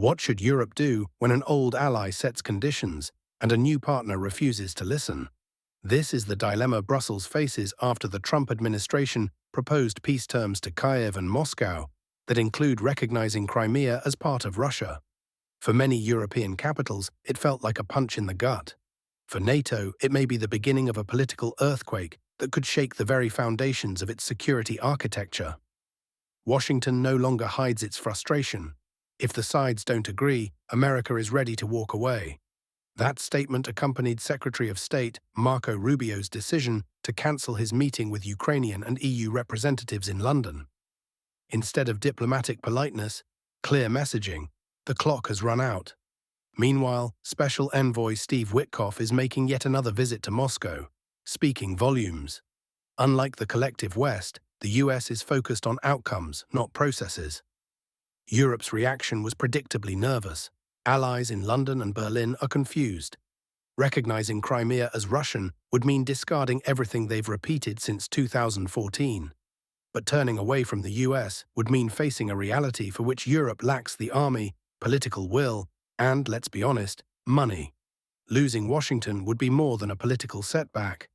What should Europe do when an old ally sets conditions and a new partner refuses to listen? This is the dilemma Brussels faces after the Trump administration proposed peace terms to Kyiv and Moscow that include recognizing Crimea as part of Russia. For many European capitals, it felt like a punch in the gut. For NATO, it may be the beginning of a political earthquake that could shake the very foundations of its security architecture. Washington no longer hides its frustration. If the sides don't agree, America is ready to walk away. That statement accompanied Secretary of State Marco Rubio's decision to cancel his meeting with Ukrainian and EU representatives in London. Instead of diplomatic politeness, clear messaging, the clock has run out. Meanwhile, Special Envoy Steve Witkoff is making yet another visit to Moscow, speaking volumes. Unlike the collective West, the US is focused on outcomes, not processes. Europe's reaction was predictably nervous. Allies in London and Berlin are confused. Recognizing Crimea as Russian would mean discarding everything they've repeated since 2014. But turning away from the US would mean facing a reality for which Europe lacks the army, political will, and, let's be honest, money. Losing Washington would be more than a political setback.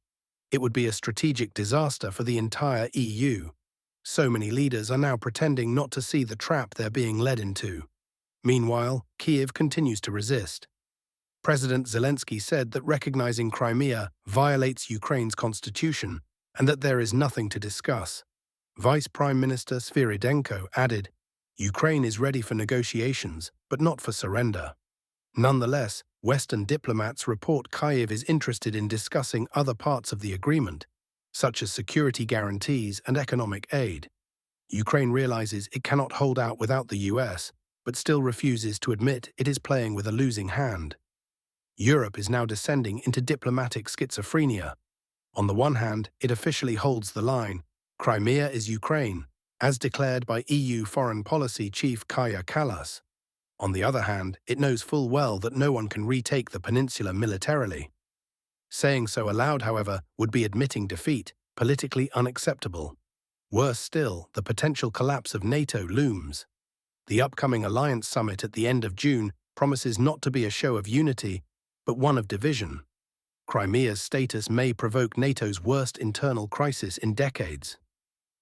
It would be a strategic disaster for the entire EU. So many leaders are now pretending not to see the trap they're being led into. Meanwhile, Kyiv continues to resist. President Zelensky said that recognizing Crimea violates Ukraine's constitution and that there is nothing to discuss. Vice Prime Minister Svyridenko added, "Ukraine is ready for negotiations, but not for surrender." Nonetheless, Western diplomats report Kyiv is interested in discussing other parts of the agreement, such as security guarantees and economic aid. Ukraine realizes it cannot hold out without the US, but still refuses to admit it is playing with a losing hand. Europe is now descending into diplomatic schizophrenia. On the one hand, it officially holds the line, Crimea is Ukraine, as declared by EU Foreign Policy Chief Kaja Kallas. On the other hand, it knows full well that no one can retake the peninsula militarily. Saying so aloud, however, would be admitting defeat, politically unacceptable. Worse still, the potential collapse of NATO looms. The upcoming alliance summit at the end of June promises not to be a show of unity, but one of division. Crimea's status may provoke NATO's worst internal crisis in decades.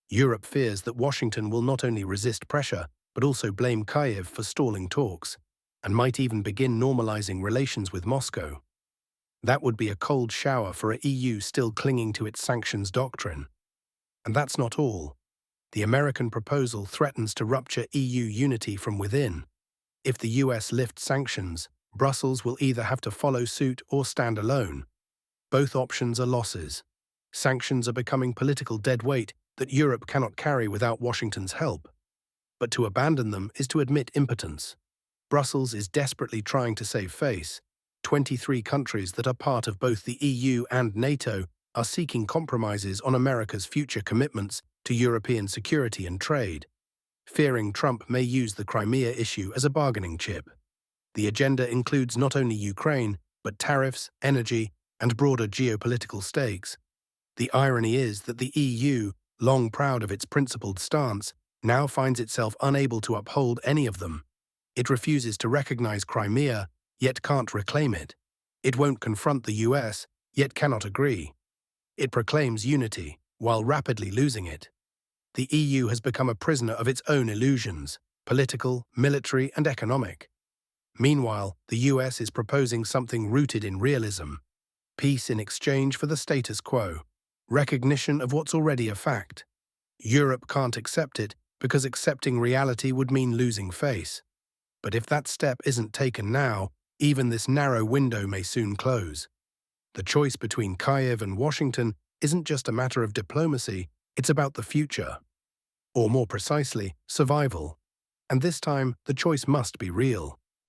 Europe fears that Washington will not only resist pressure, but also blame Kyiv for stalling talks, and might even begin normalizing relations with Moscow. That would be a cold shower for a EU still clinging to its sanctions doctrine. And that's not all. The American proposal threatens to rupture EU unity from within. If the US lifts sanctions, Brussels will either have to follow suit or stand alone. Both options are losses. Sanctions are becoming political deadweight that Europe cannot carry without Washington's help. But to abandon them is to admit impotence. Brussels is desperately trying to save face. 23 countries that are part of both the EU and NATO are seeking compromises on America's future commitments to European security and trade, fearing Trump may use the Crimea issue as a bargaining chip. The agenda includes not only Ukraine, but tariffs, energy, and broader geopolitical stakes. The irony is that the EU, long proud of its principled stance, now finds itself unable to uphold any of them. It refuses to recognize Crimea, yet can't reclaim it. It won't confront the US, yet cannot agree. It proclaims unity, while rapidly losing it. The EU has become a prisoner of its own illusions, political, military, and economic. Meanwhile, the US is proposing something rooted in realism. Peace in exchange for the status quo. Recognition of what's already a fact. Europe can't accept it because accepting reality would mean losing face. But if that step isn't taken now, even this narrow window may soon close. The choice between Kyiv and Washington isn't just a matter of diplomacy, it's about the future. Or more precisely, survival. And this time, the choice must be real.